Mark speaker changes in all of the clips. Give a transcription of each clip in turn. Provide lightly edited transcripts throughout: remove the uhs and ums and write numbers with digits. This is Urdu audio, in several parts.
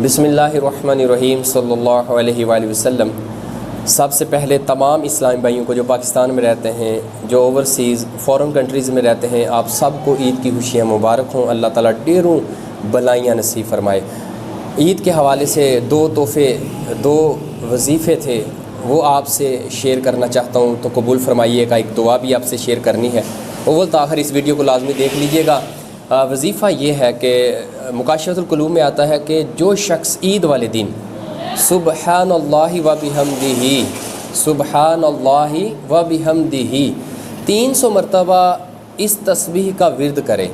Speaker 1: بسم اللہ الرحمن الرحیم صلی اللہ علیہ وآلہ وسلم۔ سب سے پہلے تمام اسلامی بھائیوں کو جو پاکستان میں رہتے ہیں، جو اوورسیز فورن کنٹریز میں رہتے ہیں، آپ سب کو عید کی خوشیاں مبارک ہوں۔ اللہ تعالیٰ ڈھیروں بلائیاں نصیب فرمائے۔ عید کے حوالے سے دو تحفے، دو وظیفے تھے، وہ آپ سے شیئر کرنا چاہتا ہوں، تو قبول فرمائیے گا۔ ایک دعا بھی آپ سے شیئر کرنی ہے، اول تاخر اس ویڈیو کو لازمی دیکھ لیجیے گا۔ وظیفہ یہ ہے کہ مکاشفۃ القلوب میں آتا ہے کہ جو شخص عید والے دن سبحان اللہ و بحمدہ، سبحان اللہ و بحمدہ 300 مرتبہ اس تسبیح کا ورد کرے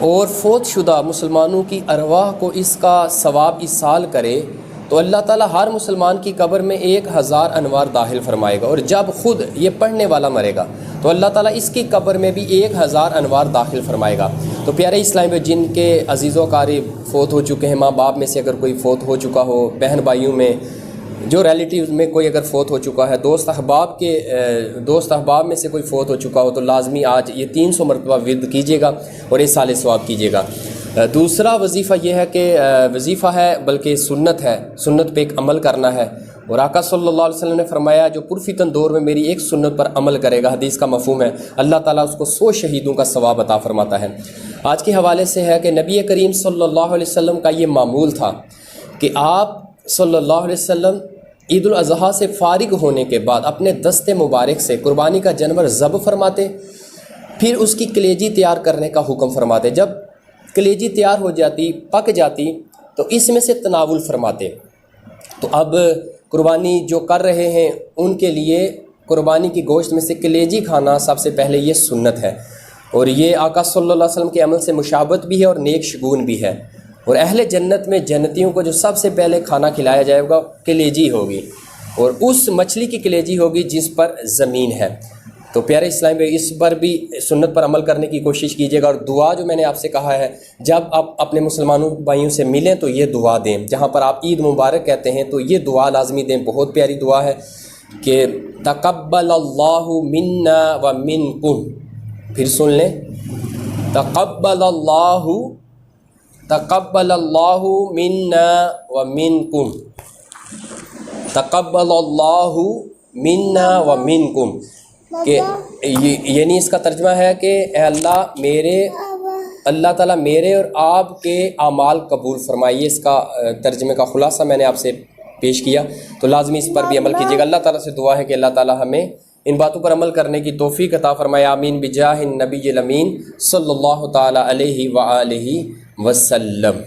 Speaker 1: اور فوت شدہ مسلمانوں کی ارواح کو اس کا ثواب ایصال کرے، تو اللہ تعالیٰ ہر مسلمان کی قبر میں 1000 انوار داخل فرمائے گا، اور جب خود یہ پڑھنے والا مرے گا تو اللہ تعالیٰ اس کی قبر میں بھی 1000 انوار داخل فرمائے گا۔ تو پیارے اسلام میں جن کے عزیز و اقارب فوت ہو چکے ہیں، ماں باپ میں سے اگر کوئی فوت ہو چکا ہو، بہن بھائیوں میں جو ریلیٹیوز میں کوئی اگر فوت ہو چکا ہے، دوست احباب میں سے کوئی فوت ہو چکا ہو، تو لازمی آج یہ 300 مرتبہ ورد کیجیے گا اور ایصال ثواب کیجیے گا۔ دوسرا وظیفہ یہ ہے کہ وظیفہ ہے بلکہ سنت ہے، سنت پہ ایک عمل کرنا ہے، اور آقا صلی اللہ علیہ وسلم نے فرمایا جو پرفتن دور میں میری ایک سنت پر عمل کرے گا، حدیث کا مفہوم ہے اللہ تعالیٰ اس کو 100 شہیدوں کا ثواب عطا فرماتا ہے۔ آج کے حوالے سے ہے کہ نبی کریم صلی اللہ علیہ وسلم کا یہ معمول تھا کہ آپ صلی اللہ علیہ وسلم عید الاضحیٰ سے فارغ ہونے کے بعد اپنے دست مبارک سے قربانی کا جانور ذبح فرماتے، پھر اس کی کلیجی تیار کرنے کا حکم فرماتے۔ جب کلیجی تیار ہو جاتی، پک جاتی، تو اس میں سے تناول فرماتے۔ تو اب قربانی جو کر رہے ہیں ان کے لیے قربانی کی گوشت میں سے کلیجی کھانا سب سے پہلے یہ سنت ہے، اور یہ آقا صلی اللہ علیہ وسلم کے عمل سے مشابہت بھی ہے اور نیک شگون بھی ہے۔ اور اہل جنت میں جنتیوں کو جو سب سے پہلے کھانا کھلایا جائے گا کلیجی ہوگی، اور اس مچھلی کی کلیجی ہوگی جس پر زمین ہے۔ تو پیارے اسلام میں اس پر بھی سنت پر عمل کرنے کی کوشش کیجیے گا، اور دعا جو میں نے آپ سے کہا ہے، جب آپ اپنے مسلمانوں بھائیوں سے ملیں تو یہ دعا دیں، جہاں پر آپ عید مبارک کہتے ہیں تو یہ دعا لازمی دیں۔ بہت پیاری دعا ہے کہ تقبل اللہ منا و منکم، پھر سن لیں، تقبل اللہ منا و منکم، تقبل اللہ منا و منکم، کہ یعنی اس کا ترجمہ ہے کہ اے اللہ تعالیٰ میرے اور آپ کے اعمال قبول فرمائیے۔ اس کا ترجمے کا خلاصہ میں نے آپ سے پیش کیا، تو لازمی اس پر بھی عمل کیجیے گا۔ اللہ تعالیٰ سے دعا ہے کہ اللہ تعالیٰ ہمیں ان باتوں پر عمل کرنے کی توفیق عطا فرمائے، آمین بجاہ النبی الامین صلی اللہ تعالیٰ علیہ وآلہ وسلم۔